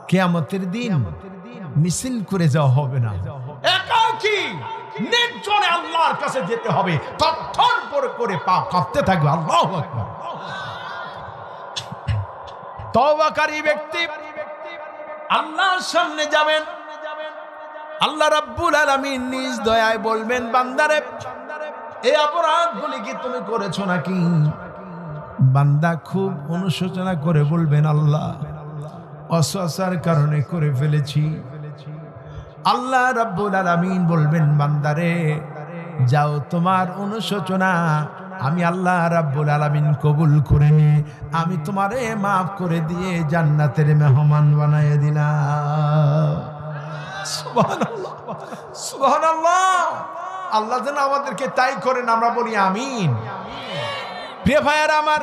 কিয়ামতের দিন মিছিল করে যাওয়া হবে না, একাকী নির্জনে আল্লাহর কাছে যেতে হবে। তখন পরে করে পা কাঁপতে থাকবে। আল্লাহু আকবার। তওবাকারী ব্যক্তি আল্লাহর সামনে যাবেন, আল্লাহ রাব্বুল আলামিন নিজ দয়ায় বলবেন, বান্দারে এই অপরাধগুলি কি তুমি করেছো নাকি? বান্দা খুব অনুশোচনা করে বলবেন, আল্লাহ অসসার কারণে করে ফেলেছি। আল্লাহ রাব্বুল আলামিন বলবেন, বান্দারে যাও, তোমার অনুশোচনা আমি আল্লাহ রাব্বুল আলামিন কবুল করে নি, আমি তোমারে মাফ করে দিয়ে জান্নাতের মেহমান বানায় দিলাম। সুবহানাল্লাহ, সুবহানাল্লাহ। আল্লাহ যেন আমাদেরকে তাই করেন, আমরা বলি আমিন। প্রিয় ভাইয়েরা আমার,